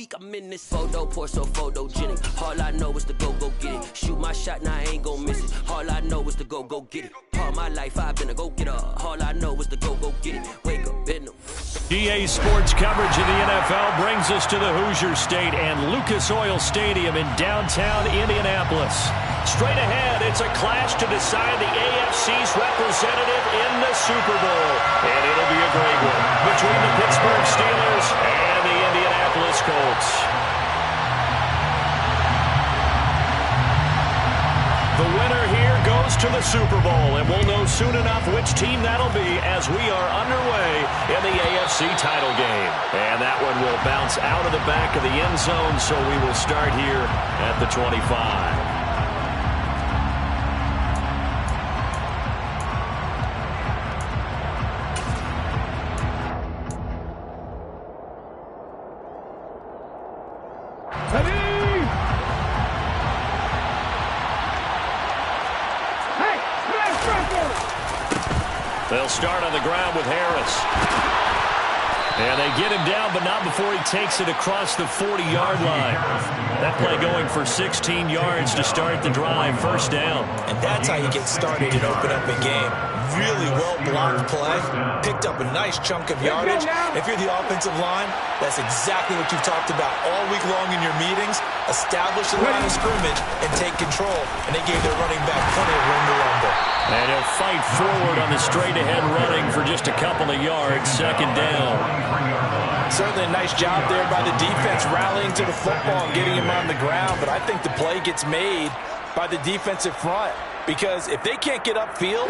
week, I'm in this photo, pour so photogenic. All I know is to go get it. Shoot my shot, now I ain't gon' miss it. All I know is to go get it. All my life, I've been a go-getter. All I know is to go get it. Wake up in the... EA Sports coverage of the NFL brings us to the Hoosier State and Lucas Oil Stadium in downtown Indianapolis. Straight ahead, it's a clash to decide the AFC's representative in the Super Bowl. And it'll be a great one between the Pittsburgh Steelers and the Indianapolis Colts. The winner here goes to the Super Bowl, and we'll know soon enough which team that'll be as we are underway in the AFC title game. And that one will bounce out of the back of the end zone, so we will start here at the 25. They'll start on the ground with Harris. And they get him down, but not before he takes it across the 40-yard line. That play going for 16 yards to start the drive, first down. And that's how you get started and open up a game. Really well-blocked play. Picked up a nice chunk of yardage. If you're the offensive line, that's exactly what you've talked about all week long in your meetings. Establish the line of scrimmage and take control. And they gave their running back plenty of room to rumble. And he'll fight forward on the straight-ahead running for just a couple of yards, second down. Certainly a nice job there by the defense rallying to the football and getting him on the ground. But I think the play gets made by the defensive front. Because if they can't get upfield,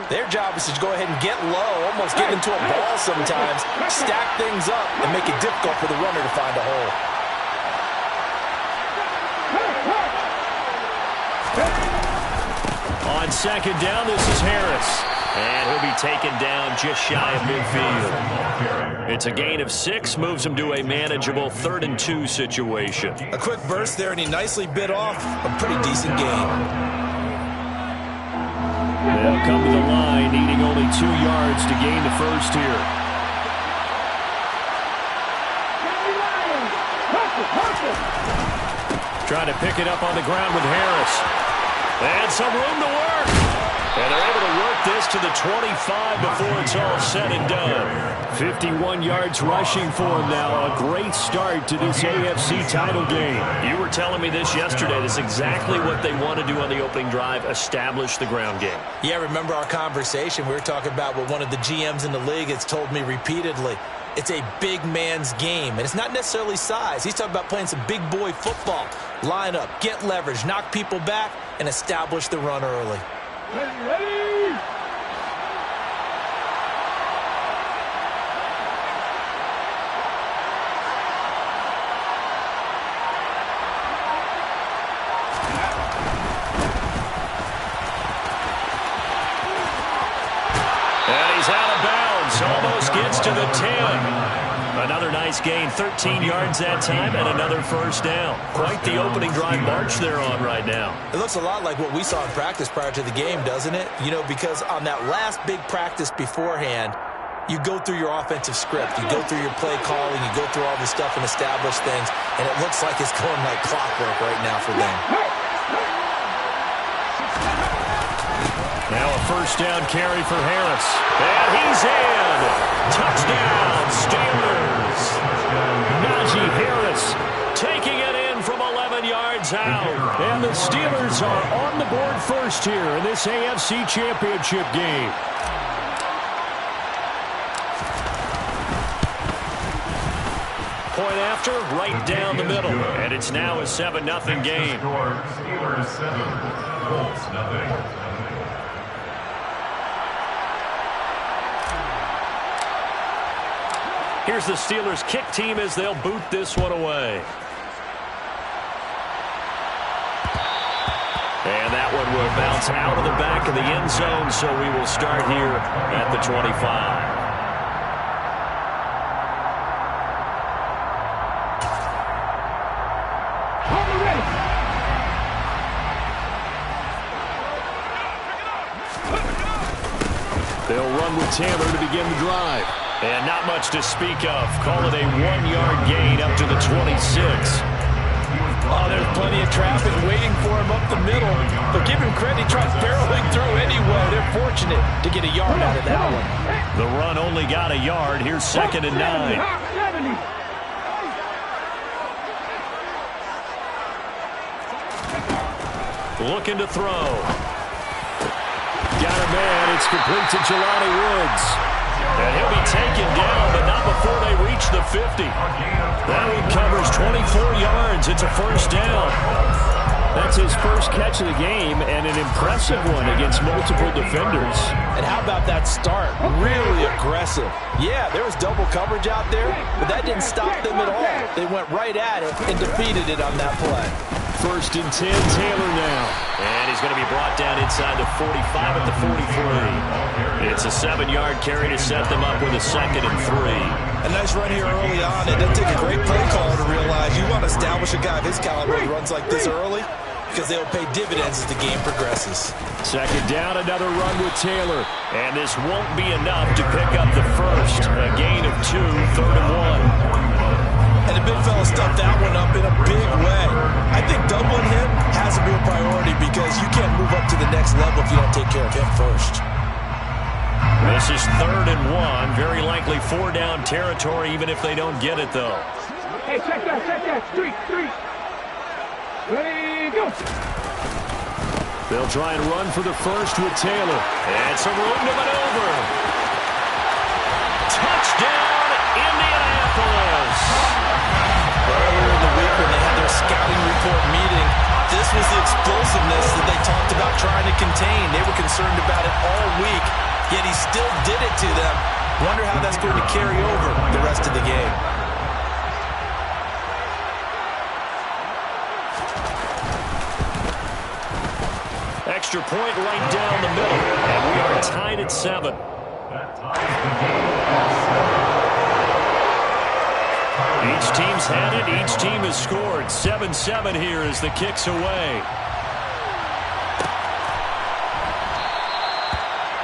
their job is to go ahead and get low, almost get into a ball sometimes, stack things up, and make it difficult for the runner to find a hole. On second down, this is Harris. And he'll be taken down just shy of midfield. It's a gain of 6, moves him to a manageable 3rd-and-2 situation. A quick burst there, and he nicely bit off a pretty decent gain. They'll come to the line, needing only 2 yards to gain the first here. Trying to pick it up on the ground with Harris. And some room to work. And they're able to work this to the 25 before it's all said and done. 51 yards rushing for him now. A great start to this AFC title game. You were telling me this yesterday. This is exactly what they want to do on the opening drive, establish the ground game. Yeah, remember our conversation? We were talking about what one of the GMs in the league has told me repeatedly. It's a big man's game, and it's not necessarily size. He's talking about playing some big boy football. Line up, get leverage, knock people back, and establish the run early. Ready? And he's out of bounds. Almost gets to the 10. Another nice gain, 13 yards that time, and another first down. Quite the opening drive march they're on right now. It looks a lot like what we saw in practice prior to the game, doesn't it? You know, because on that last big practice beforehand, you go through your offensive script. You go through your play calling. You go through all this stuff and establish things, and it looks like it's going like clockwork right now for them. Now a first down carry for Harris. And he's in. Touchdown, Steelers. Najee Harris taking it in from 11 yards out. And the Steelers are on the board first here in this AFC Championship game. Point after, right down the middle. And it's now a 7-0 game. Steelers 7, Colts 0. Here's the Steelers kick team as they'll boot this one away. And that one will bounce out of the back of the end zone, so we will start here at the 25. They'll run with Taylor to begin the drive. And not much to speak of. Call it a 1-yard gain up to the 26. Oh, there's plenty of traffic waiting for him up the middle. But give him credit, he tries barreling through anyway. They're fortunate to get a yard out of that one. The run only got a yard. Here's 2nd and 9. Looking to throw. Got a man. It's complete to Jelani Woods. And he'll be taken down, but not before they reach the 50. That one covers 24 yards. It's a first down. That's his first catch of the game, and an impressive one against multiple defenders. And how about that start? Really aggressive. Yeah, there was double coverage out there, but that didn't stop them at all. They went right at it and defeated it on that play. 1st and 10, Taylor now. And he's going to be brought down inside the 45 at the 43. It's a 7-yard carry to set them up with a 2nd and 3. A nice run here early on. It doesn't take a great play caller to realize you want to establish a guy of his caliber who runs like this early because they'll pay dividends as the game progresses. 2nd down, another run with Taylor. And this won't be enough to pick up the first. A gain of 2, 3rd and 1. And the big fella stuffed that one up in a big way. I think doubling him has to be a priority because you can't move up to the next level if you don't take care of him first. This is 3rd and 1. Very likely 4-down territory, even if they don't get it, though. Hey, check that. Street. Ready, go. They'll try and run for the first with Taylor. And some room to maneuver. Touchdown, Indianapolis. Earlier in the week when they had their scouting report meeting, this was the explosiveness that they talked about trying to contain. They were concerned about it all week, yet he still did it to them. Wonder how that's going to carry over the rest of the game. Extra point right down the middle, and we are tied at 7. Each team's had it. Each team has scored. 7-7 here as the kick's away.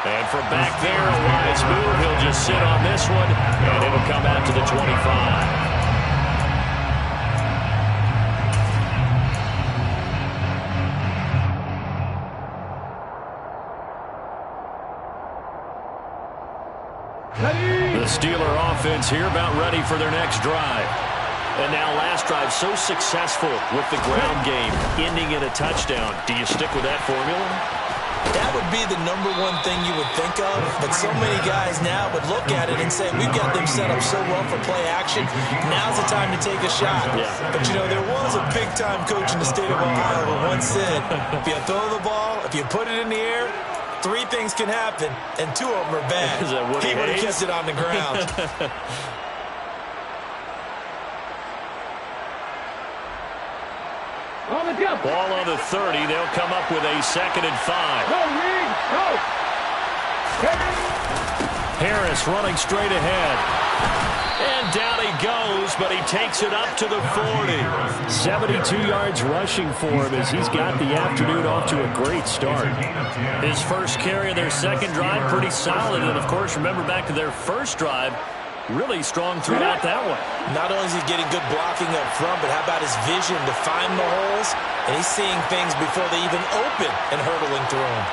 And from back there, a wise move. He'll just sit on this one, and it'll come out to the 25. The Steeler offense here about ready for their next drive. And now last drive so successful with the ground game, ending in a touchdown. Do you stick with that formula? That would be the number one thing you would think of, but so many guys now would look at it and say, we've got them set up so well for play action, now's the time to take a shot. Yeah. But, you know, there was a big-time coach in the state of Ohio who once said, if you throw the ball, if you put it in the air, 3 things can happen, and 2 of them are bad. He would have kept it on the ground. Ball on the 30. They'll come up with a 2nd and 5. Go. Harris running straight ahead. And down he goes, but he takes it up to the 40. 72 yards rushing for him as he's got the afternoon off to a great start. His first carry of their second drive, pretty solid. And, of course, remember back to their first drive, really strong throughout that one. Not only is he getting good blocking up front, but how about his vision to find the holes? And he's seeing things before they even open and hurdling through them.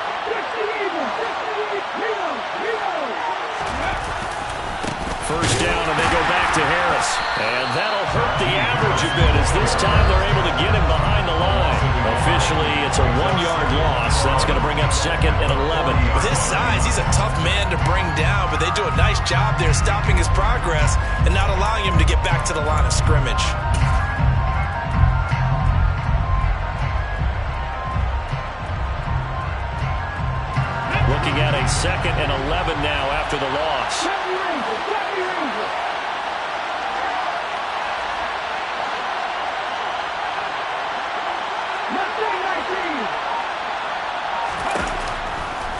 First down, and they go back to Harris. And that'll hurt the average a bit as this time they're able to get him behind the line. Officially, it's a 1-yard loss. That's going to bring up 2nd and 11. With his size, he's a tough man to bring down, but they do a nice job there stopping his progress and not allowing him to get back to the line of scrimmage. Looking at a 2nd and 11 now after the loss.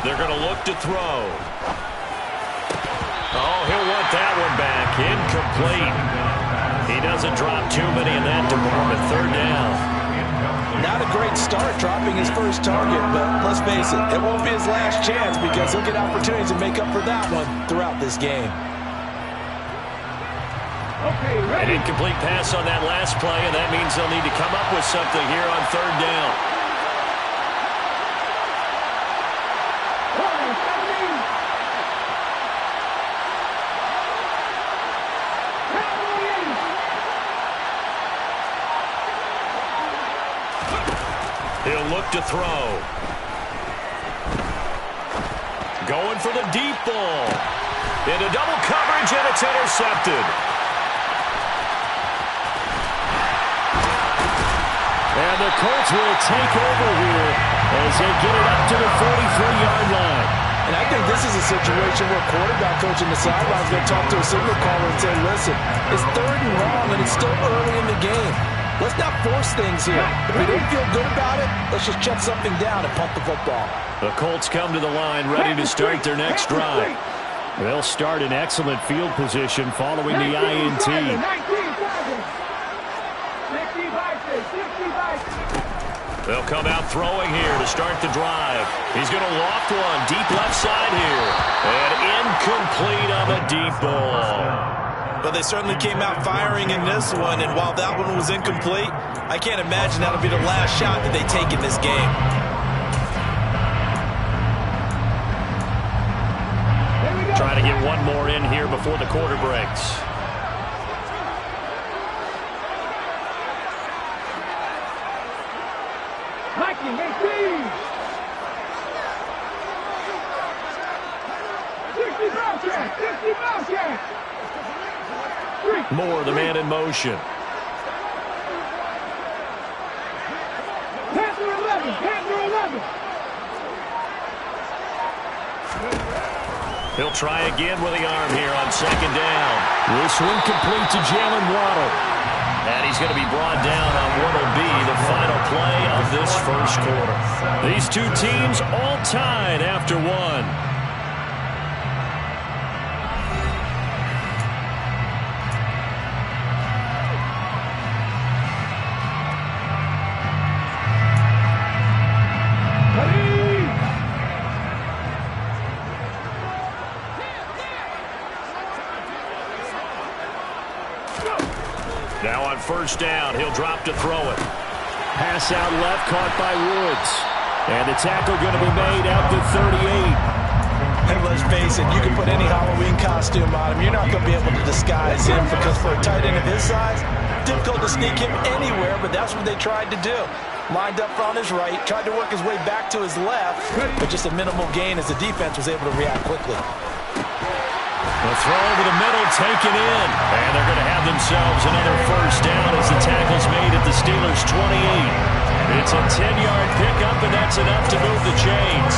They're going to look to throw. Oh, he'll want that one back. Incomplete. He doesn't drop too many in that department. 3rd down. Not a great start dropping his first target, but let's face it, it won't be his last chance because he'll get opportunities to make up for that one throughout this game. An incomplete pass on that last play, and that means they'll need to come up with something here on third down. He'll look to throw. Going for the deep ball. Into double coverage, and it's intercepted. And the Colts will take over here as they get it up to the 43-yard line. And I think this is a situation where quarterback coach in the sideline is going to talk to a signal caller and say, listen, it's 3rd and long, and it's still early in the game. Let's not force things here. If we don't feel good about it, let's just shut something down and punt the football. The Colts come to the line ready to start their next drive. They'll start in excellent field position following the INT. They'll come out throwing here to start the drive. He's going to loft one deep left side here. And incomplete on the deep ball. But they certainly came out firing in this one, and while that one was incomplete, I can't imagine that'll be the last shot that they take in this game. Trying to get one more in here before the quarter breaks. Moore, the man in motion. He'll try again with the arm here on 2nd down. This one complete to Jalen Waddle. And he's going to be brought down on what will be the final play of this first quarter. These two teams all tied after one. Now on 1st down, he'll drop to throw it. Pass out left, caught by Woods. And the tackle going to be made out to 38. And let's face it, you can put any Halloween costume on him. You're not going to be able to disguise him because for a tight end of his size, difficult to sneak him anywhere, but that's what they tried to do. Lined up on his right, tried to work his way back to his left, but just a minimal gain as the defense was able to react quickly. The throw over the middle, taken in. And they're going to have themselves another 1st down as the tackle's made at the Steelers' 28. It's a 10-yard pickup, and that's enough to move the chains.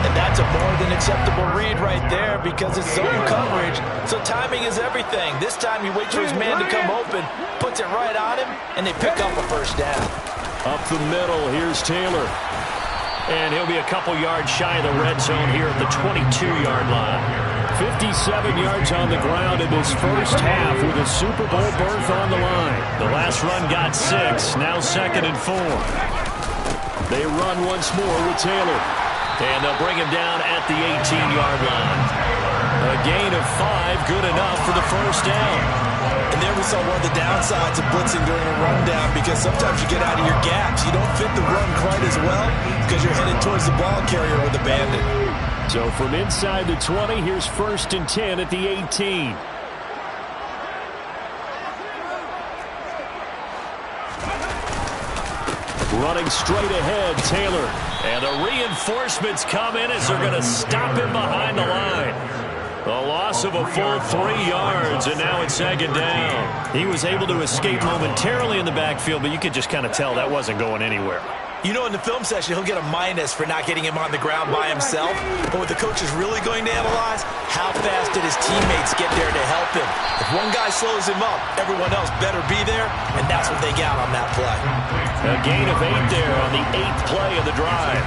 And that's a more than acceptable read right there because it's zone coverage, so timing is everything. This time he waits for his man to come open, puts it right on him, and they pick up a 1st down. Up the middle, here's Taylor. And he'll be a couple yards shy of the red zone here at the 22-yard line. 57 yards on the ground in this first half with a Super Bowl berth on the line. The last run got 6, now 2nd and 4. They run once more with Taylor. And they'll bring him down at the 18-yard line. A gain of 5, good enough for the 1st down. And there we saw one of the downsides of blitzing during a rundown because sometimes you get out of your gaps. You don't fit the run quite as well because you're headed towards the ball carrier with a bandit. So from inside the 20, here's 1st and 10 at the 18. Running straight ahead, Taylor. And the reinforcements come in as they're going to stop him behind the line. A loss of a full 3 yards, and now it's 2nd down. He was able to escape momentarily in the backfield, but you could just kind of tell that wasn't going anywhere. You know, in the film session, he'll get a minus for not getting him on the ground by himself. But what the coach is really going to analyze, how fast did his teammates get there to help him? If one guy slows him up, everyone else better be there, and that's what they got on that play. A gain of 8 there on the 8th play of the drive.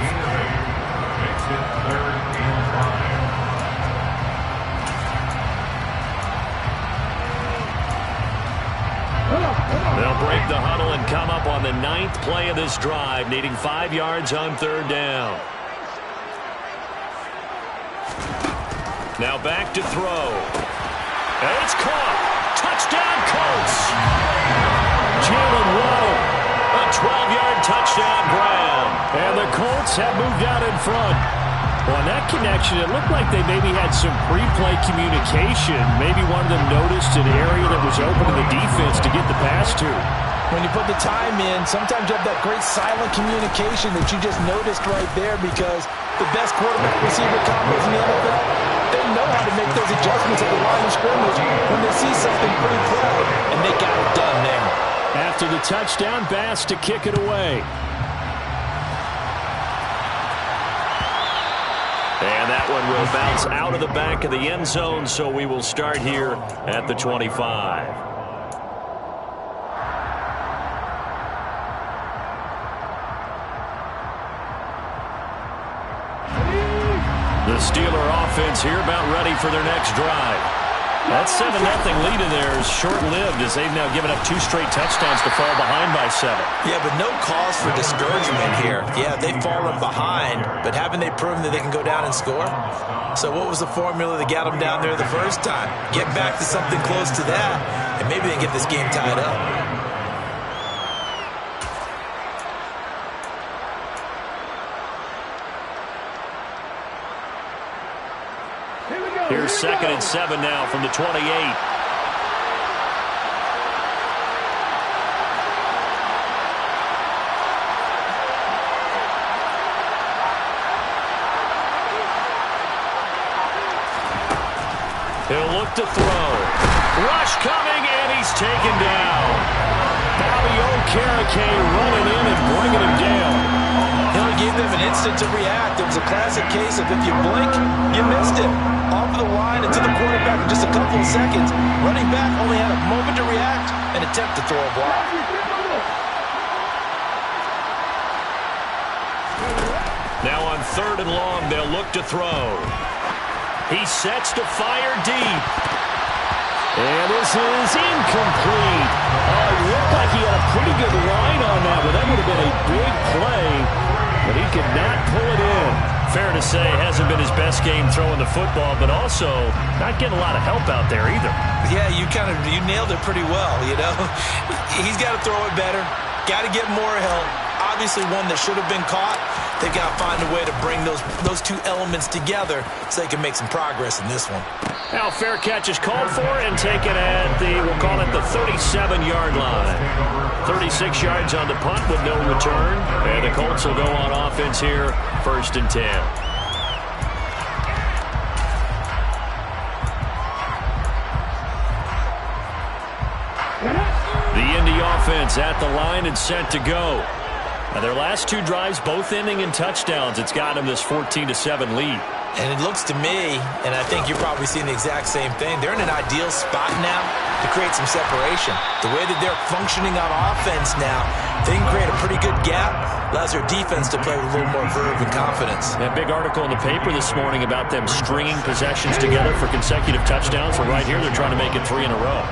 They'll break the huddle and come up on the 9th play of this drive, needing 5 yards on 3rd down. Now back to throw. And it's caught. Touchdown, Pitts. Jalen Waddle. A 12-yard touchdown grab. And the Colts have moved out in front. On that connection, it looked like they maybe had some pre-play communication. Maybe one of them noticed an area that was open in the defense to get the pass to. When you put the time in, sometimes you have that great silent communication that you just noticed right there, because the best quarterback-receiver combos in the NFL, they know how to make those adjustments at the line of scrimmage when they see something pre-play, and they got it done there. After the touchdown, Bass to kick it away. And that one will bounce out of the back of the end zone, so we will start here at the 25. The Steeler offense here about ready for their next drive. That 7-0 lead in there is short-lived, as they've now given up 2 straight touchdowns to fall behind by 7. Yeah, but no cause for discouragement here. Yeah, they've fallen behind, but haven't they proven that they can go down and score? So what was the formula that got them down there the first time? Get back to something close to that, and maybe they get this game tied up. Here's 2nd and 7 now from the 28. He'll look to throw. Rush coming, and he's taken down. Bobby Okereke running in and bringing him down. He only gave them an instant to react. It was a classic case of if you blink, you missed it. Off of the line and to the quarterback in just a couple of seconds. Running back only had a moment to react and attempt to throw a block. Now on 3rd and long, they'll look to throw. He sets to fire deep. And this is incomplete. Oh, it looked like he had a pretty good line on that, but that would have been a big play. But he could not pull it in. Fair to say, hasn't been his best game throwing the football, but also not getting a lot of help out there either. Yeah, you nailed it pretty well, you know. He's got to throw it better. Got to get more help. Obviously one that should have been caught. They've got to find a way to bring those 2 elements together so they can make some progress in this one. Now fair catch is called for and taken at we'll call it the 37-yard line. 36 yards on the punt with no return. And the Colts will go on offense here, 1st and 10. The Indy offense at the line and set to go. Now their last 2 drives, both ending in touchdowns. It's got them this 14-7 lead. And it looks to me, and I think you're probably seeing the exact same thing, they're in an ideal spot now to create some separation. The way that they're functioning on offense now, they can create a pretty good gap, allows their defense to play with a little more verve and confidence. That big article in the paper this morning about them stringing possessions together for consecutive touchdowns. So right here, they're trying to make it 3 in a row.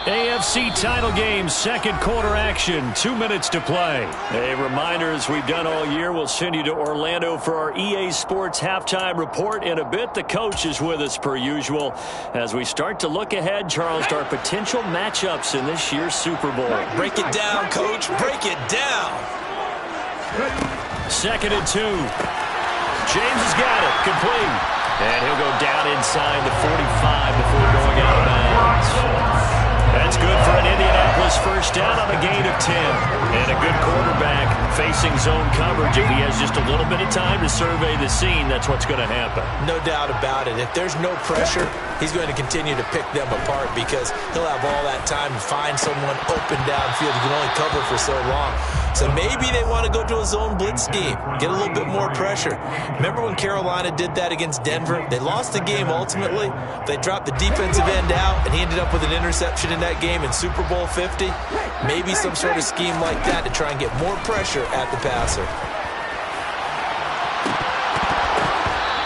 AFC title game, 2nd quarter action, 2 minutes to play. A reminder, as we've done all year, we'll send you to Orlando for our EA Sports halftime report. In a bit, the coach is with us per usual as we start to look ahead, Charles, to our potential matchups in this year's Super Bowl. Break it down, coach. Break it down. 2nd and 2. James has got it. Complete. And he'll go down inside the 45 before going out of bounds. That's good for an Indianapolis first down on a gain of 10. And a good quarterback facing zone coverage. If he has just a little bit of time to survey the scene, that's what's going to happen. No doubt about it. If there's no pressure, he's going to continue to pick them apart because he'll have all that time to find someone open downfield who can only cover for so long. So maybe they want to go to a zone blitz scheme, get a little bit more pressure. Remember when Carolina did that against Denver? They lost the game ultimately. They dropped the defensive end out, and he ended up with an interception in that game in Super Bowl 50. Maybe some sort of scheme like that to try and get more pressure at the passer.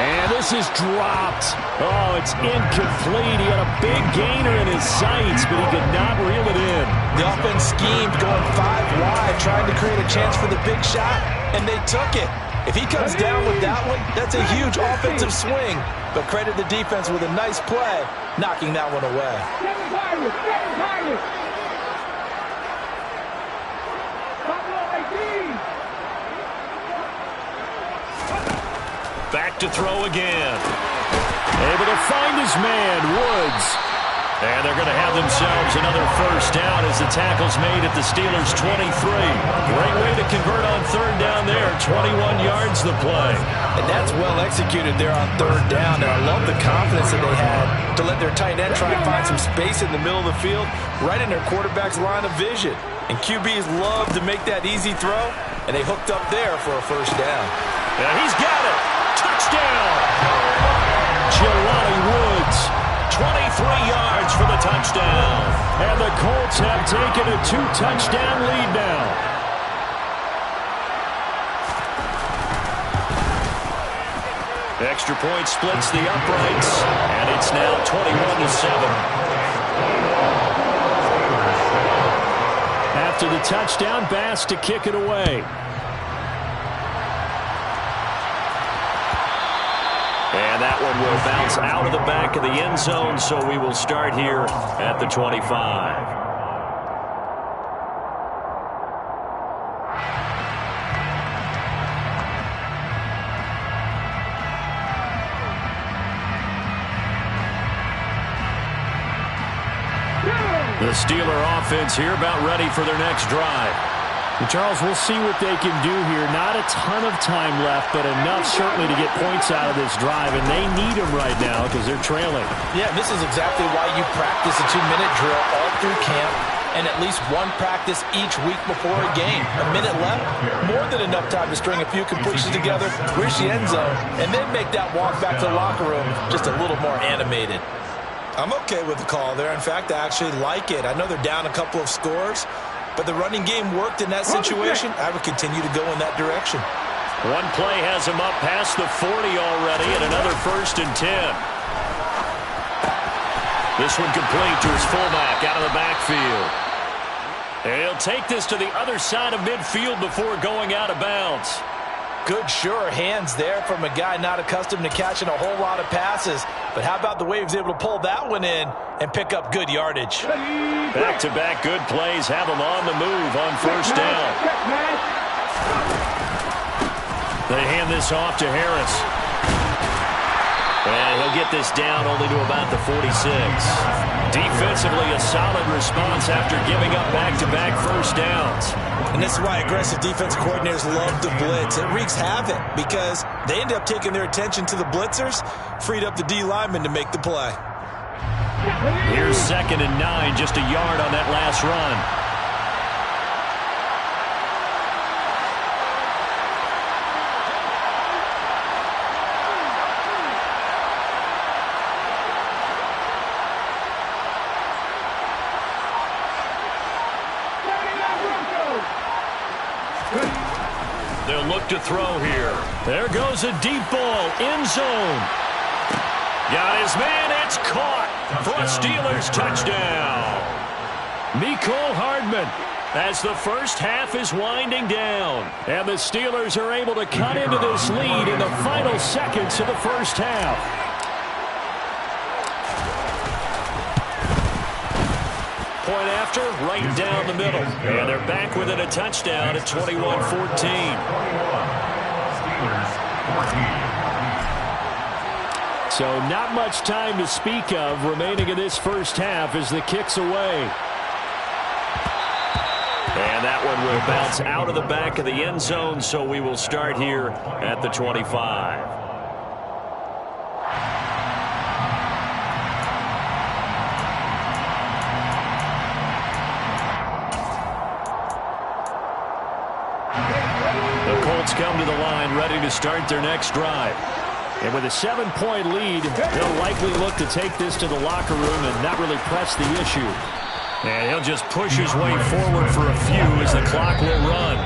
And this is dropped. Oh, it's incomplete. He had a big gainer in his sights, but he could not reel it in. The offense schemed going 5 wide, trying to create a chance for the big shot, and they took it. If he comes down with that one, that's a huge offensive swing. But credit the defense with a nice play, knocking that one away. Back to throw again. Able to find his man, Woods. And they're going to have themselves another first down as the tackle's made at the Steelers' 23. Great way to convert on third down there. 21 yards the play. And that's well executed there on third down. And I love the confidence that they had to let their tight end try and find some space in the middle of the field, right in their quarterback's line of vision. And QBs love to make that easy throw, and they hooked up there for a first down. And he's got it. Touchdown. Jelani Woods. 23 yards for the touchdown. And the Colts have taken a 2-touchdown lead now. Extra point splits the uprights, and it's now 21-7. After the touchdown, Bass to kick it away. And that one will bounce out of the back of the end zone, so we will start here at the 25. The Steeler offense here about ready for their next drive. And Charles, we'll see what they can do here. Not a ton of time left, but enough certainly to get points out of this drive, and they need them right now because they're trailing. Yeah, this is exactly why you practice a 2-minute drill all through camp and at least one practice each week before a game. A minute left, more than enough time to string a few completions together, reach the end zone, and then make that walk back to the locker room just a little more animated. I'm okay with the call there. In fact, I actually like it. I know they're down a couple of scores, but the running game worked in that situation. I would continue to go in that direction. One play has him up past the 40 already, and another 1st and 10. This one complete to his fullback out of the backfield. And he'll take this to the other side of midfield before going out of bounds. Good, sure hands there from a guy not accustomed to catching a whole lot of passes. But how about the way he was able to pull that one in and pick up good yardage? Back-to-back good plays have him on the move on first down. They hand this off to Harris. And he'll get this down only to about the 46. Defensively, a solid response after giving up back-to-back first downs. And this is why aggressive defensive coordinators love to blitz. It wreaks havoc because they end up taking their attention to the blitzers, freed up the D lineman to make the play. Here's 2nd and 9, just a yard on that last run. They'll look to throw here. There goes a deep ball, end zone. Got his man, it's caught for a Steelers touchdown. Mecole Hardman as the first half is winding down. And the Steelers are able to cut into this lead in the final seconds of the first half. Point after, right down the middle. And they're back within a touchdown at 21-14. So not much time to speak of remaining in this first half as the kick's away. And that one will bounce out of the back of the end zone, so we will start here at the 25. Come to the line ready to start their next drive. And with a 7-point lead, they'll likely look to take this to the locker room and not really press the issue. And he'll just push his way forward for a few as the clock will run.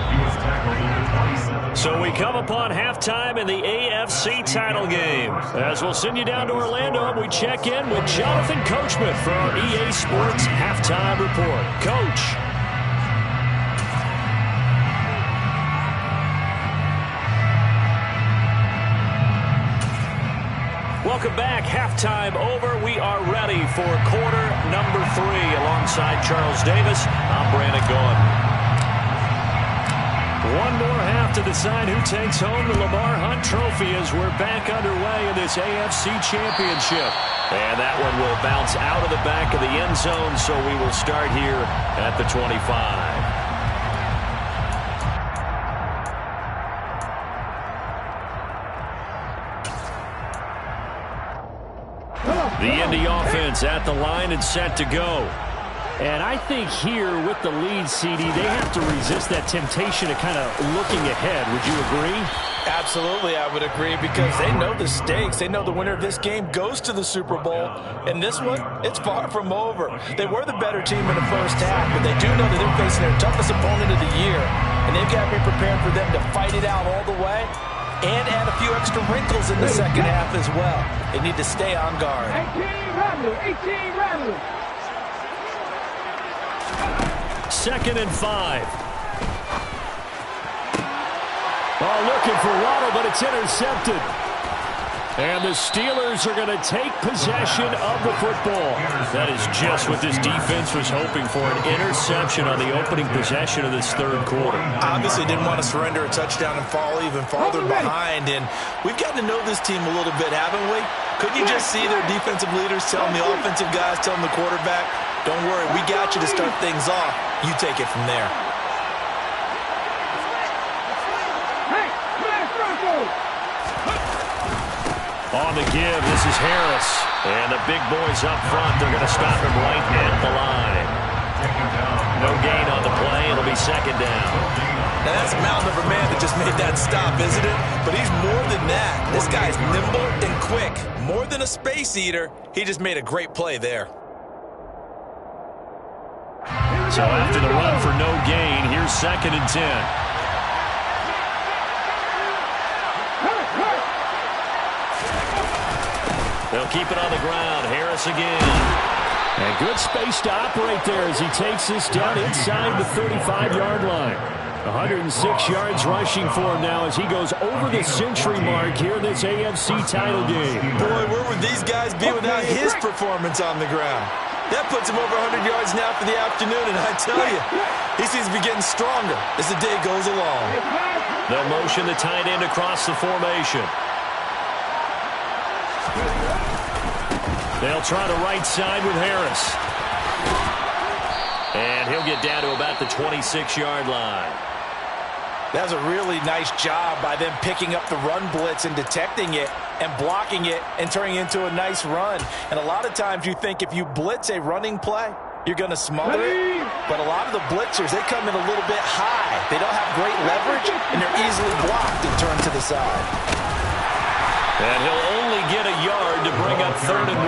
So we come upon halftime in the AFC title game. As we'll send you down to Orlando, and we check in with Jonathan Coachman for our EA Sports Halftime Report. Coach. welcome back. Halftime over. We are ready for quarter number 3. Alongside Charles Davis, I'm Brandon Gaudin. One more half to decide who takes home the Lamar Hunt Trophy as we're back underway in this AFC Championship. And that one will bounce out of the back of the end zone, so we will start here at the 25. The Indy offense at the line and set to go. And I think here with the lead, CD, they have to resist that temptation of kind of looking ahead. Would you agree? Absolutely, I would agree, because they know the stakes. They know the winner of this game goes to the Super Bowl. And this one, it's far from over. They were the better team in the first half, but they do know that they're facing their toughest opponent of the year. And they've got to be prepared for them to fight it out all the way and add a few extra wrinkles in the second half as well. They need to stay on guard. 18 Rattler. 2nd and 5. Oh, looking for Waddle, but it's intercepted. And the Steelers are going to take possession of the football. That is just what this defense was hoping for, an interception on the opening possession of this third quarter. Obviously didn't want to surrender a touchdown and fall even farther behind. And we've gotten to know this team a little bit, haven't we? Couldn't you just see their defensive leaders telling the offensive guys, telling the quarterback, don't worry, we got you to start things off. You take it from there. Hey, Smash Broncos! On the give, this is Harris. And the big boys up front, they're going to stop him right at the line. No gain on the play. It'll be 2nd down. Now that's a mountain of a man that just made that stop, isn't it? But he's more than that. This guy's nimble and quick. More than a space eater, he just made a great play there. So after the run for no gain, here's 2nd and 10. They'll keep it on the ground. Harris again. And good space to operate there as he takes this down inside the 35-yard line. 106 yards rushing for him now as he goes over the century mark here in this AFC title game. Boy, where would these guys be without his performance on the ground? That puts him over 100 yards now for the afternoon, and I tell you, he seems to be getting stronger as the day goes along. They'll motion the tight end across the formation. They'll try the right side with Harris. And he'll get down to about the 26-yard line. That was a really nice job by them picking up the run blitz and detecting it and blocking it and turning it into a nice run. And a lot of times you think if you blitz a running play, you're going to smother it. But a lot of the blitzers, they come in a little bit high. They don't have great leverage, and they're easily blocked and turned to the side. And he'll only get a yard to bring up 3rd and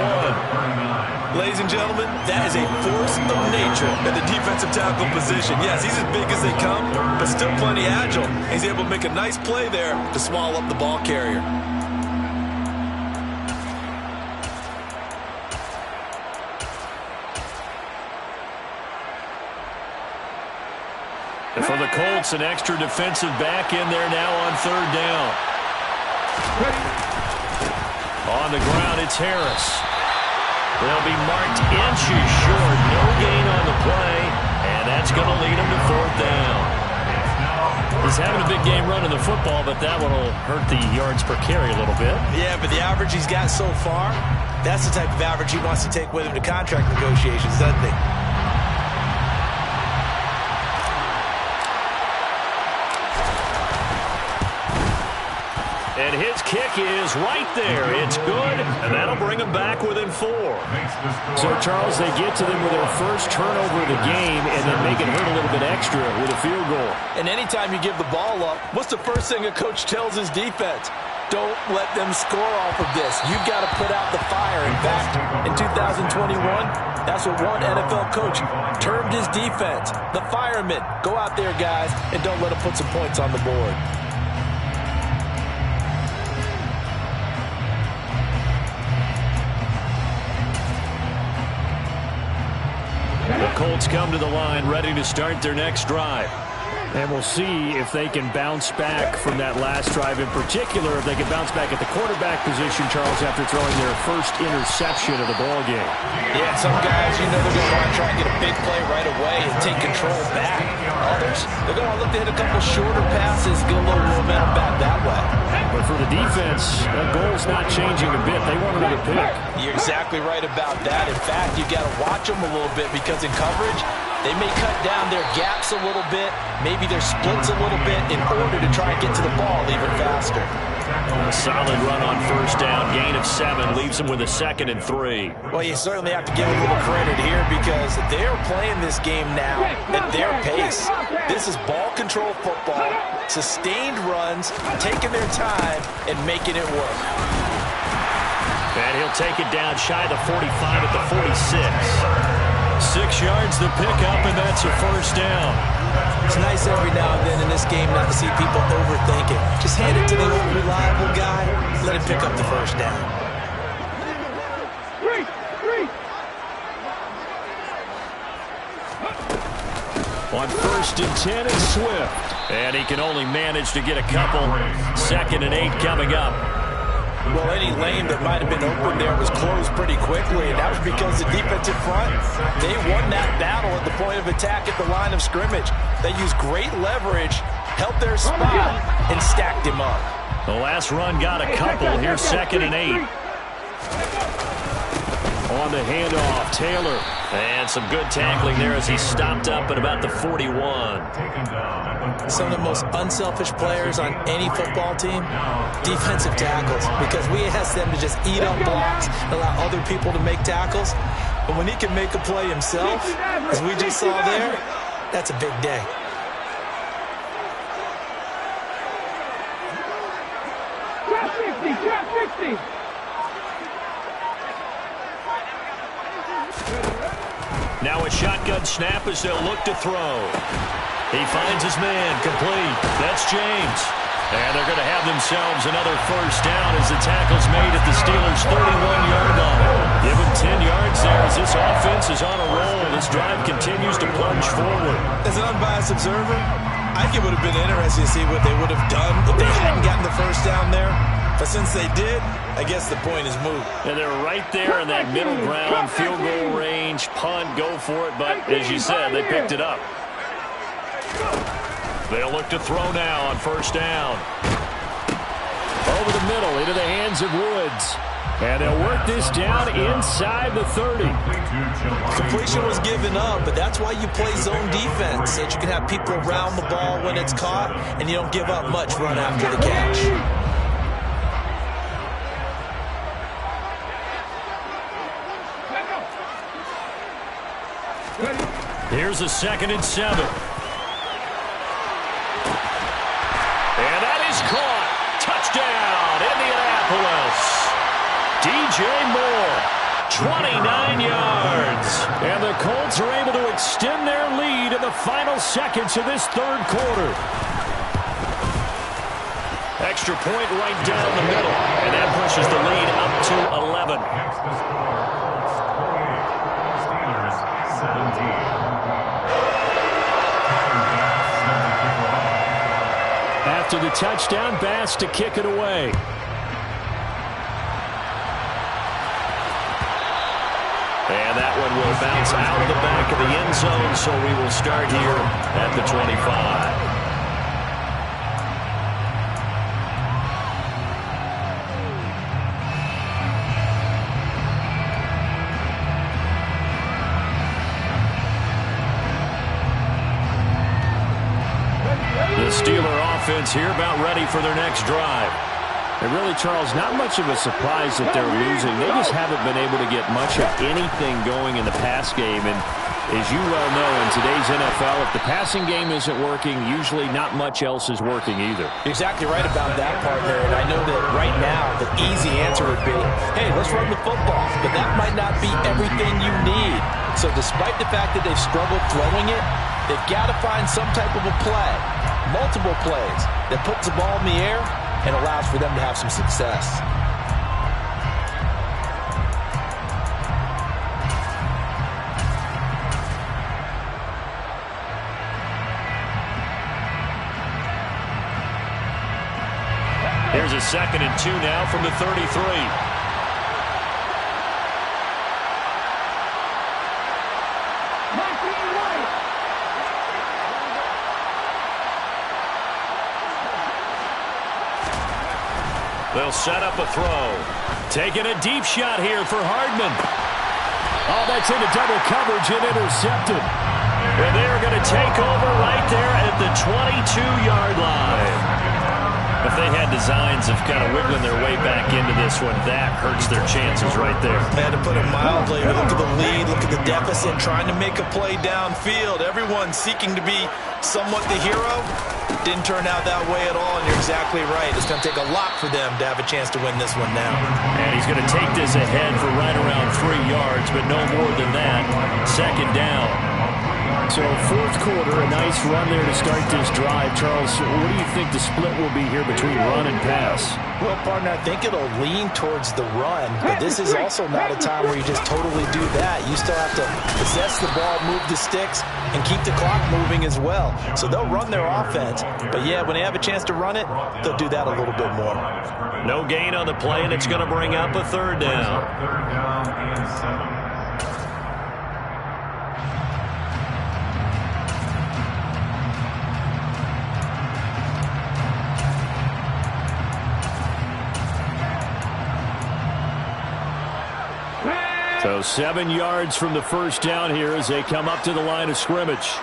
1. Ladies and gentlemen, that is a force of nature at the defensive tackle position. Yes, he's as big as they come, but still plenty agile. He's able to make a nice play there to swallow up the ball carrier. And for the Colts, an extra defensive back in there now on 3rd down. On the ground, it's Harris. They'll be marked inches short. No gain on the play, and that's going to lead him to 4th down. He's having a big game running the football, but that one will hurt the yards per carry a little bit. Yeah, but the average he's got so far, that's the type of average he wants to take with him to contract negotiations, doesn't he? And his kick is right there. It's good, and that'll bring them back within 4. So, Charles, they get to them with their first turnover of the game and then make it hurt a little bit extra with a field goal. And anytime you give the ball up, what's the first thing a coach tells his defense? Don't let them score off of this. You've got to put out the fire. In fact, in 2021, that's what one NFL coach termed his defense. The firemen. Go out there, guys, and don't let them put some points on the board. The Colts come to the line ready to start their next drive. And we'll see if they can bounce back from that last drive, in particular, if they can bounce back at the quarterback position, Charles, after throwing their first interception of the ball game. Yeah, some guys, they're going to want to try and get a big play right away and take control back. Others, they're going to look to hit a couple shorter passes, get a little momentum back that way. But for the defense, that goal's not changing a bit. They want another pick. You're exactly right about that. In fact, you got to watch them a little bit because in coverage, they may cut down their gaps a little bit, maybe their splits a little bit in order to try and get to the ball even faster. A solid run on first down, gain of 7, leaves them with a 2nd and 3. Well, you certainly have to give them a little credit here because they're playing this game now at their pace. This is ball control football, sustained runs, taking their time, and making it work. And he'll take it down shy of the 45 at the 46. 6 yards the pickup, and that's a first down. It's nice every now and then in this game not to see people overthink it. Just hand it to the old reliable guy, let him pick up the first down. On 1st and 10, it's Swift. And he can only manage to get a couple. 2nd and 8 coming up. Well, any lane that might have been open there was closed pretty quickly, and that was because the defensive front, they won that battle at the point of attack at the line of scrimmage. They used great leverage, held their spot, and stacked him up. The last run got a couple. Here's 2nd and 8. On the handoff, Taylor. And some good tackling there as he stopped up at about the 41. Some of the most unselfish players on any football team, defensive tackles, because we ask them to just eat up blocks, allow other people to make tackles. But when he can make a play himself, as we just saw there, that's a big day. Trap 60. Now a shotgun snap as they'll look to throw. He finds his man, complete. That's James. And they're going to have themselves another first down as the tackle's made at the Steelers' 31-yard line. Give them 10 yards there as this offense is on a roll. This drive continues to plunge forward. As an unbiased observer, I think it would have been interesting to see what they would have done if they hadn't gotten the first down there. But since they did, I guess the point is moot. And they're right there in that middle ground, field goal range, punt, go for it. But as you said, they picked it up. They'll look to throw now on first down. Over the middle, into the hands of Woods. And they'll work this down inside the 30. Completion was given up, but that's why you play zone defense, so that you can have people around the ball when it's caught, and you don't give up much run after the catch. Here's a 2nd and 7. And that is caught. Touchdown, Indianapolis. DJ Moore, 29 yards. And the Colts are able to extend their lead in the final seconds of this third quarter. Extra point right down the middle. And that pushes the lead up to 11. After the touchdown, Bass to kick it away. And that one will bounce out of the back of the end zone, so we will start here at the 25. The Steeler offense here about ready for their next drive. And really, Charles, not much of a surprise that they're losing. They just haven't been able to get much of anything going in the pass game. And as you well know, in today's NFL, if the passing game isn't working, usually not much else is working either. You're exactly right about that, partner. And I know that right now the easy answer would be, hey, let's run the football. But that might not be everything you need. So despite the fact that they've struggled throwing it, they've got to find some type of a play, multiple plays, that puts the ball in the air and allows for them to have some success. Here's a 2nd and 2 now from the 33. They'll set up a throw. Taking a deep shot here for Hardman. Oh, that's into double coverage and intercepted. And they're going to take over right there at the 22-yard line. If they had designs of kind of wiggling their way back into this one, that hurts their chances right there. Man, to put it mildly, look at the lead, look at the deficit, trying to make a play downfield. Everyone seeking to be somewhat the hero. Didn't turn out that way at all, and you're exactly right. It's going to take a lot for them to have a chance to win this one now. And he's going to take this ahead for right around 3 yards, but no more than that. 2nd down. So 4th quarter, a nice run there to start this drive. Charles, what do you think the split will be here between run and pass? Well, partner, I think it'll lean towards the run, but this is also not a time where you just totally do that. You still have to possess the ball, move the sticks, and keep the clock moving as well. So they'll run their offense, but yeah, when they have a chance to run it, they'll do that a little bit more. No gain on the play, and it's going to bring up a 3rd down. So 7 yards from the 1st down here as they come up to the line of scrimmage.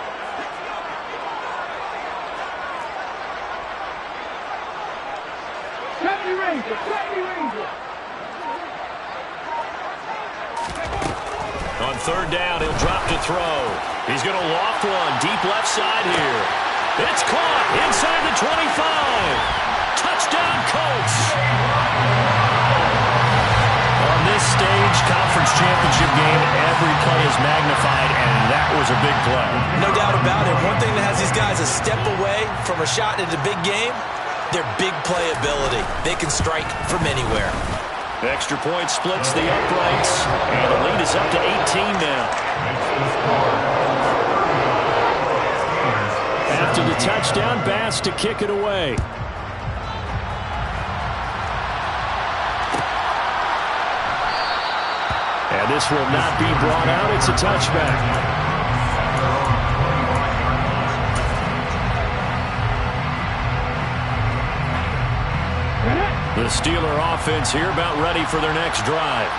On 3rd down, he'll drop to throw. He's going to loft one deep left side here. It's caught inside the 25. Touchdown, Colts. On this stage, conference championship game, every play is magnified, and that was a big play. No doubt about it. One thing that has these guys a step away from a shot at a big game, their big play ability. They can strike from anywhere. The extra point splits the uprights, and the lead is up to 18 now. After the touchdown, Bass to kick it away. And this will not be brought out. It's a touchback. The Steeler offense here about ready for their next drive.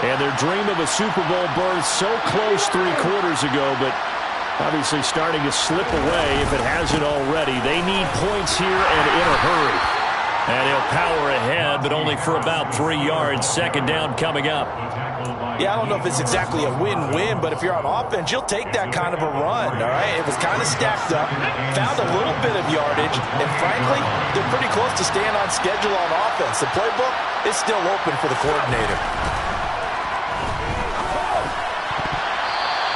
And their dream of a Super Bowl berth so close 3 quarters ago, but obviously starting to slip away if it hasn't already. They need points here and in a hurry. And he'll power ahead, but only for about 3 yards. 2nd down coming up. Yeah, I don't know if it's exactly a win-win, but if you're on offense, you'll take that kind of a run, all right? It was kind of stacked up, found a little bit of yardage, and frankly, they're pretty close to staying on schedule on offense. The playbook is still open for the coordinator.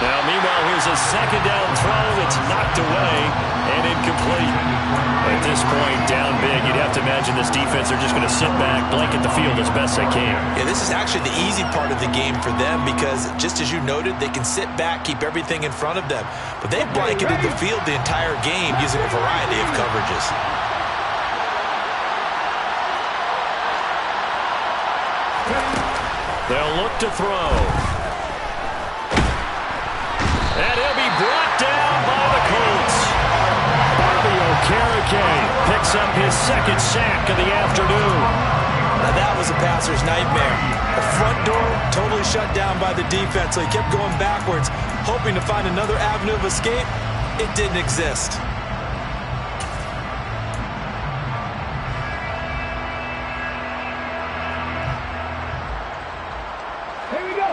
Now, meanwhile, here's a 2nd down throw that's knocked away and incomplete. At this point, down big, you'd have to imagine this defense are just going to sit back, blanket the field as best they can. Yeah, this is actually the easy part of the game for them because, just as you noted, they can sit back, keep everything in front of them. But they've blanketed the field the entire game using a variety of coverages. They'll look to throw. And he'll be brought down by the Colts. Okereke picks up his 2nd sack of the afternoon. Now that was a passer's nightmare. The front door totally shut down by the defense, so he kept going backwards, hoping to find another avenue of escape. It didn't exist. Here we go.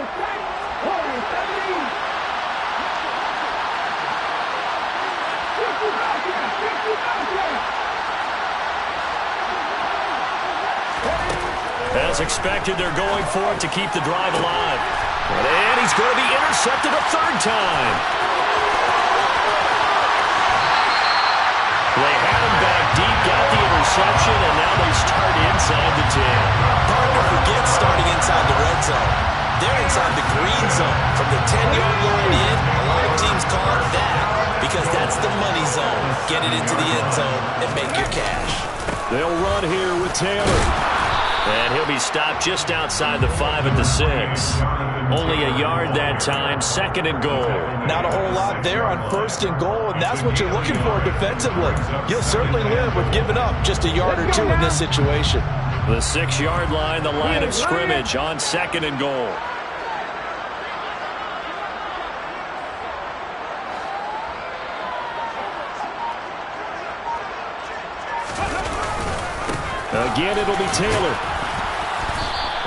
As expected, they're going for it to keep the drive alive. And he's going to be intercepted a 3rd time. They had him back deep, got the interception, and now they start inside the 10. Hard to forget starting inside the red zone. They're inside the green zone. From the 10-yard line in, a lot of teams call it that because that's the money zone. Get it into the end zone and make your cash. They'll run here with Taylor. And he'll be stopped just outside the 5 at the 6. Only a yard that time, 2nd and goal. Not a whole lot there on 1st and goal, and that's what you're looking for defensively. You'll certainly live with giving up just a yard or 2 in this situation. The 6-yard line, the line of scrimmage on 2nd and goal. Again, it'll be Taylor.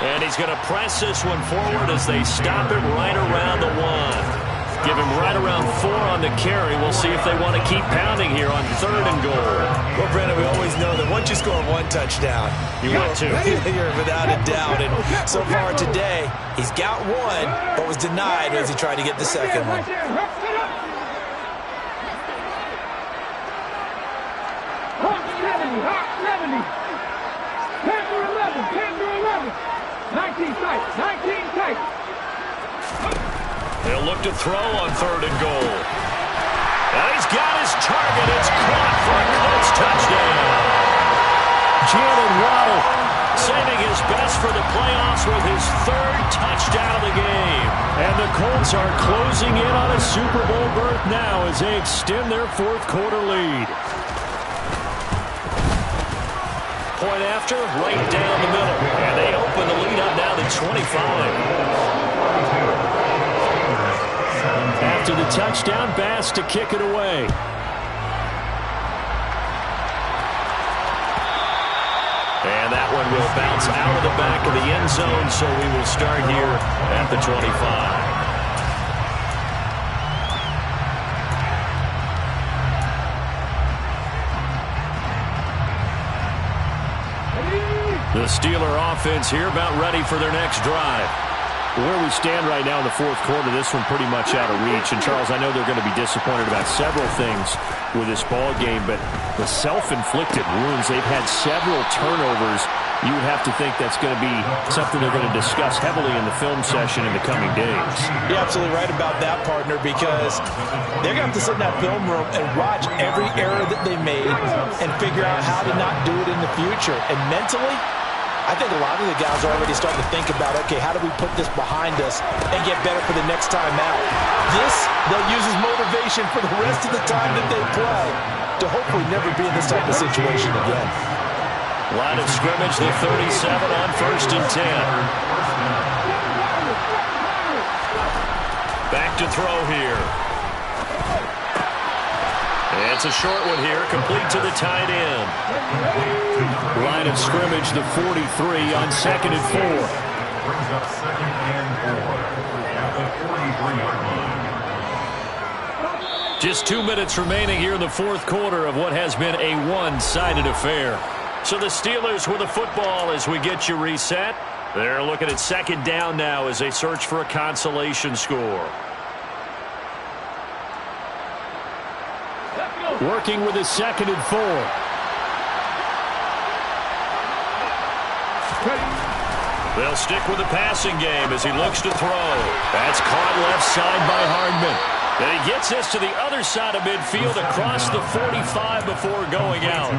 And he's going to press this one forward as they stop him right around the 1. Give him right around 4 on the carry. We'll see if they want to keep pounding here on 3rd and goal. Well, Brandon, we always know that once you score 1 touchdown, You want to. You're without a doubt. And so far today, he's got 1, but was denied as he tried to get the 2nd one. Hawk 70. 10 to 11. 19 tight. 19 tight. They'll look to throw on 3rd and goal. And he's got his target. It's caught for a Colts touchdown. Jalen Waddle. Saving his best for the playoffs with his 3rd touchdown of the game. And the Colts are closing in on a Super Bowl berth now as they extend their 4th quarter lead. Point after, right down the middle. And they open the lead up now to 25. After the touchdown, Bass to kick it away. And that one will bounce out of the back of the end zone, so we will start here at the 25. The Steeler offense here about ready for their next drive. Where we stand right now in the 4th quarter, this one pretty much out of reach. And, Charles, I know they're going to be disappointed about several things with this ball game, but the self-inflicted wounds, they've had several turnovers. You would have to think that's going to be something they're going to discuss heavily in the film session in the coming days. You're absolutely right about that, partner, because they're going to have to sit in that film room and watch every error that they made and figure out how to not do it in the future. And mentally, I think a lot of the guys are already starting to think about, okay, how do we put this behind us and get better for the next time out? This, they'll use as motivation for the rest of the time that they play to hopefully never be in this type of situation again. Line of scrimmage, the 37 on 1st and 10. Back to throw here. It's a short one here, complete to the tight end. Line of scrimmage, the 43 on 2nd and 4. Just 2 minutes remaining here in the 4th quarter of what has been a one-sided affair. So the Steelers with the football as we get you reset. They're looking at 2nd down now as they search for a consolation score. Working with a 2nd and 4. They'll stick with the passing game as he looks to throw. That's caught left side by Hardman. And he gets this to the other side of midfield across the 45 before going out.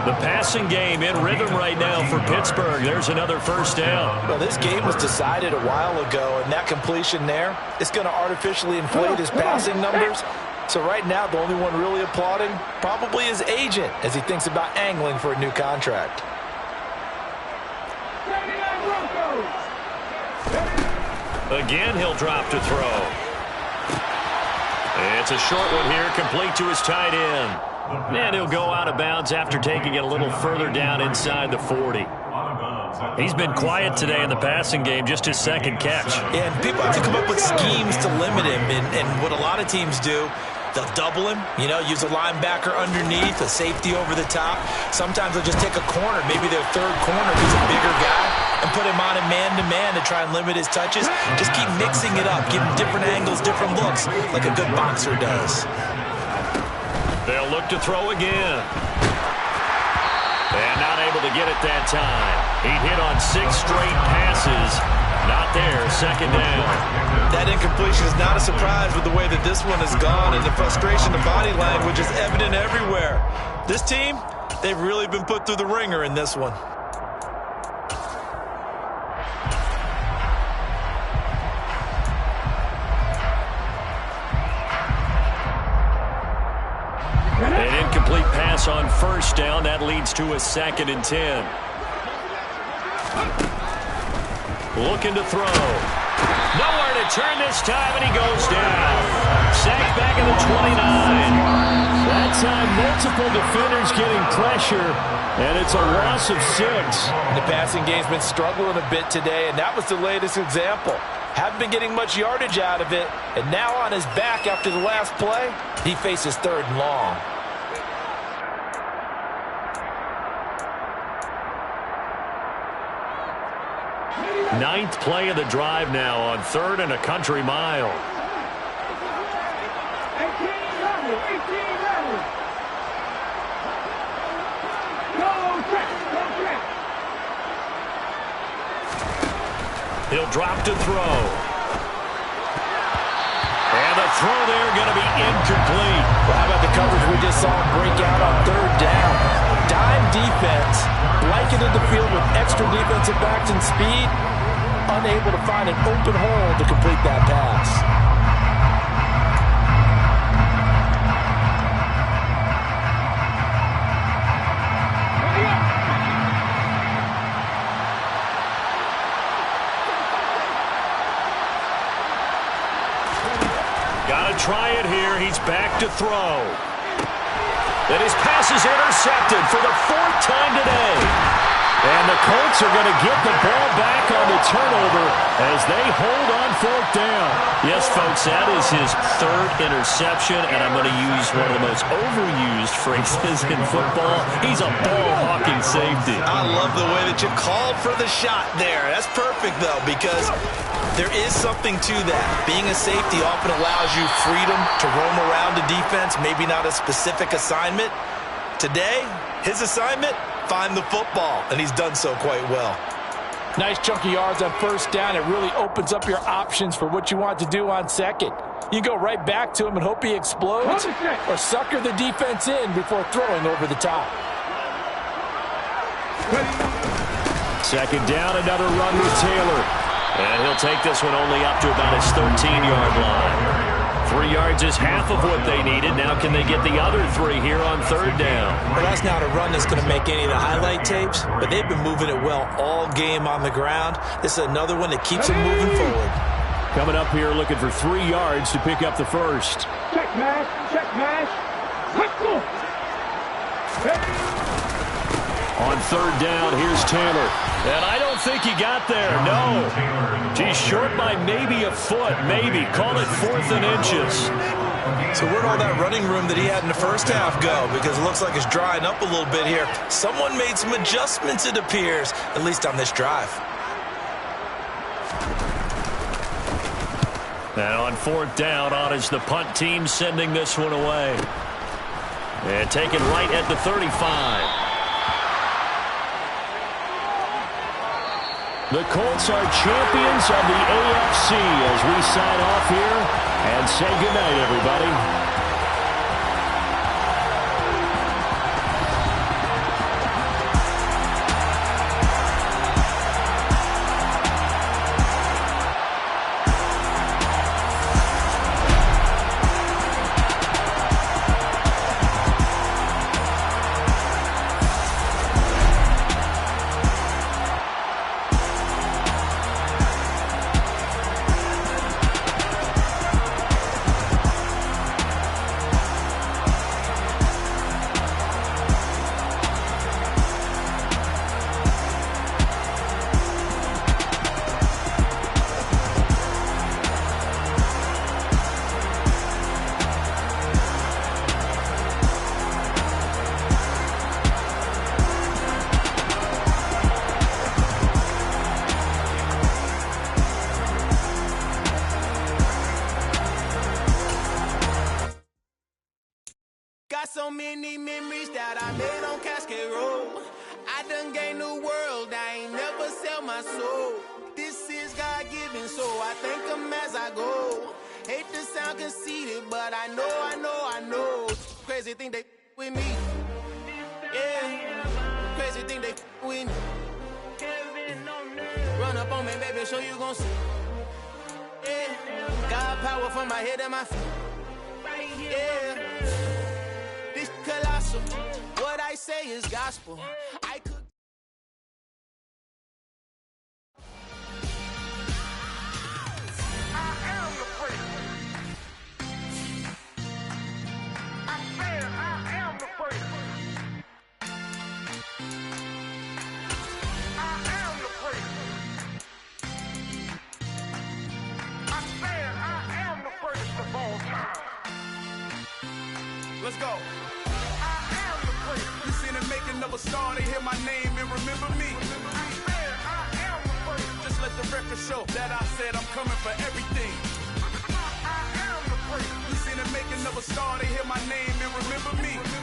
The passing game in rhythm right now for Pittsburgh. There's another 1st down. Well, this game was decided a while ago, and that completion there is going to artificially inflate his passing numbers. So right now, the only one really applauding probably his agent as he thinks about angling for a new contract. Again, he'll drop to throw. It's a short one here, complete to his tight end. And he'll go out of bounds after taking it a little further down inside the 40. He's been quiet today in the passing game, just his 2nd catch. And people have to come up with schemes to limit him. And what a lot of teams do, they'll double him, use a linebacker underneath, a safety over the top. Sometimes they'll just take a corner, maybe their 3rd corner if he's a bigger guy, and put him on a man-to-man to try and limit his touches. Just keep mixing it up, give him different angles, different looks, like a good boxer does. They'll look to throw again. And not able to get it that time. He hit on 6 straight passes. Not there, 2nd down. That incompletion is not a surprise with the way that this one has gone, and the frustration, the body language is evident everywhere. This team, They've really been put through the ringer in this one. An incomplete pass on first down. That leads to a 2nd and 10. Looking to throw. Nowhere to turn this time, and he goes down. Sacked back at the 29. That time, multiple defenders getting pressure, and it's a loss of 6. The passing game's been struggling a bit today, and that was the latest example. Haven't been getting much yardage out of it, and now on his back after the last play, he faces 3rd and long. Ninth play of the drive now on 3rd and a country mile. 18 level. Go check. He'll drop to throw. And the throw there going to be incomplete. Well, how about the coverage we just saw him break out on 3rd down? Dime defense, blanketed the field with extra defensive backs and speed, unable to find an open hole to complete that pass. Gotta try it here. He's back to throw. And his pass is intercepted for the 4th time today. And the Colts are going to get the ball back on the turnover as they hold on 4th down. Yes, folks, that is his 3rd interception, and I'm going to use one of the most overused phrases in football. He's a ball-hawking safety. I love the way that you called for the shot there. That's perfect, though, because there is something to that. Being a safety often allows you freedom to roam around the defense, maybe not a specific assignment. Today, his assignment, find the football, and he's done so quite well. Nice chunky yards on 1st down. It really opens up your options for what you want to do on 2nd. You go right back to him and hope he explodes, or sucker the defense in before throwing over the top. 2nd down, another run with Taylor. And he'll take this one only up to about his 13-yard line. 3 yards is half of what they needed. Now can they get the other 3 here on 3rd down? Well, that's not a run that's going to make any of the highlight tapes, but they've been moving it well all game on the ground. This is another one that keeps them moving forward. Coming up here looking for 3 yards to pick up the 1st. Check mash. Let's go. On 3rd down, here's Taylor. And I don't think he got there, no. He's short by maybe a foot, maybe. Call it 4th and inches. So where'd all that running room that he had in the first half go? Because it looks like it's drying up a little bit here. Someone made some adjustments, it appears, at least on this drive. And on 4th down, on is the punt team sending this one away. And taken right at the 35. The Colts are champions of the AFC as we sign off here and say goodnight, everybody. So many memories that I made on Cascade Road. I done gained the world, I ain't never sell my soul. This is God-given, so I thank him as I go. Hate to sound conceited, but I know. Crazy thing they with me. Yeah, crazy thing they with me. Run up on me, baby, show you gon' see. Yeah, got power from my head and my feet. Yeah, this colossal. What I say is gospel. I could. Let's go. You seen the making of a star, they hear my name and remember me. Just let the record show that I said I'm coming for everything. You seen the making of a star, they hear my name and remember me.